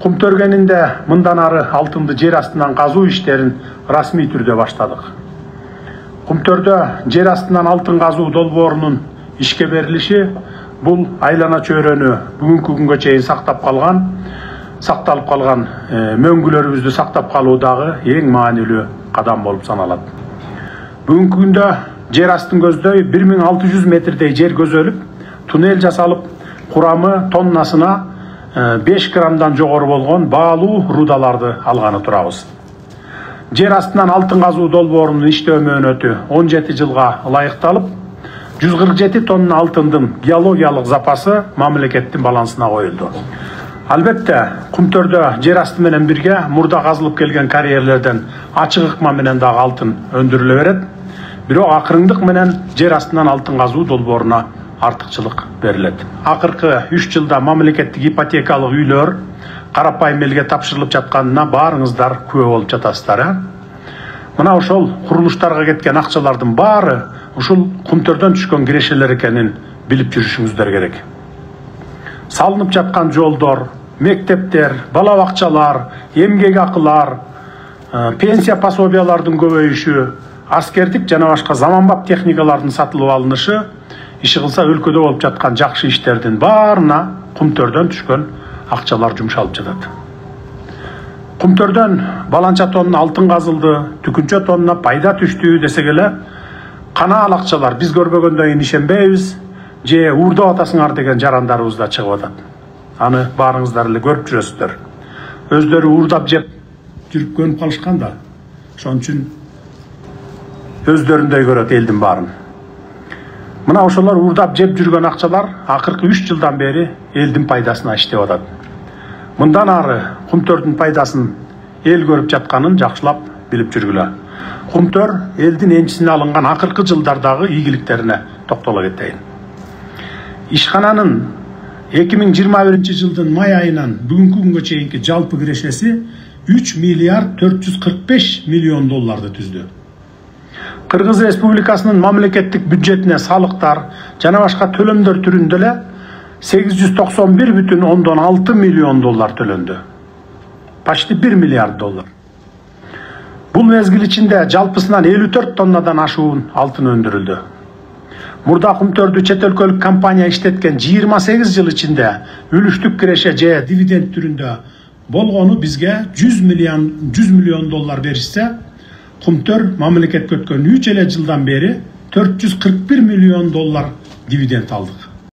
Кумтөргенинде мындан ары алтынды жер астынан казуу иштерин расмий түрдө баштадык. Кумтөрдө жер астынан алтын казуу долбоорунун ишке берилиши бул айлана чөйрөнү бүгүнкү күнгө чейин сакталып калган мөңгүлөрүбүздү сактап калуудагы эң маанилүү кадам болуп саналат. Бүгүнкү күндө жер астын көздөй 1600 метрдей жер көзөлүп, туннель жасалып, курамы тоннасына 5 граммдан жогору болгон баалуу рудаларды алганы турабыз. Жер астынан алтын казуу долбоорунун иштөө мөөнөтү 17 жылга ылайыкталып, 147 тонна алтындын геологиялык запасы мамлекеттин балансына коюлду. Албетте, Кумтөрдө жер асты менен бирге мурда казылып келген карьерлерден ачык ыкма менен дагы алтын өндүрүлө берет. Бирок акырындык менен жер астынан алтын казуу долбооруна артыкчылык берилет. Акыркы 3 жылда мамлекеттик ипотекалык үйлөр карапайым элге тапшырылып жатканына баарыңыздар күбө болуп жатасыздар. Мына ошол курулуштарга кеткен акчалардын баары ушул Кумтөрдөн түшкөн кирешелер экенин билип жүрүшүңүздөр керек. Салынып жаткан жолдор, мектептер, бала бакчалар, эмгек акылар, пенсия пособиялардын көбөйүшү, аскердик жана башка заманбап техникалардын сатылып алынышы, иши кылса өлкөдө болуп жаткан жакшы иштердин баарына Кумтөрдөн түшкөн акчалар жумшалып жатат. Кумтөрдөн баланча тонна алтын казылды, түкүнчө тонна пайда түштү десек эле, канаал акчалар биз көрбөгөндөн ишенбейбиз, же уурдап атасыңар деген жарандарыбыз да чыгып атат. Аны баарыңыздар эле көрүп жүрөсүздөр. Өздөрү уурдап жеп жүрүп көнүп калышкан да. Ошон үчүн өздөрүндөй көрөт элдин баарын. Мына ошолор уурдап жеп жүргөн акчалар акыркы 3 жылдан бери элдин пайдасына иштеп атат. Мындан ары Кумтөрдүн пайдасын эл көрүп жатканын жакшылап билип жүргүлө. Кумтөр элдин энчисине алынган акыркы жылдардагы ийгиликтерине токтоло кетейин. Ишкананын 2021 жылдын май айынан бүгүнкү күнгө чейинки жалпы кирешеси 3 миллиард 445 миллион долларды түздү. Кыргыз Республикасынын мамлекеттик бюджетине салыктар жана башка төлөмдөр түрүндө эле 891,6 миллион доллар төлөндү. Почти 1 миллиард доллар. Бул мезгил ичинде жалпысынан 54 тоннадан ашуун алтын өндүрүлдү. Мурда Кумтөрдү чет өлкөлүк компания иштеткен 28 жыл ичинде үлүштүк киреше же дивиденд түрүндө болгону бизге 100 миллион доллар беришсе, Кумтөр мамлекетке өткөн 3 жылдан бери 441 миллион доллар дивиденд алдык.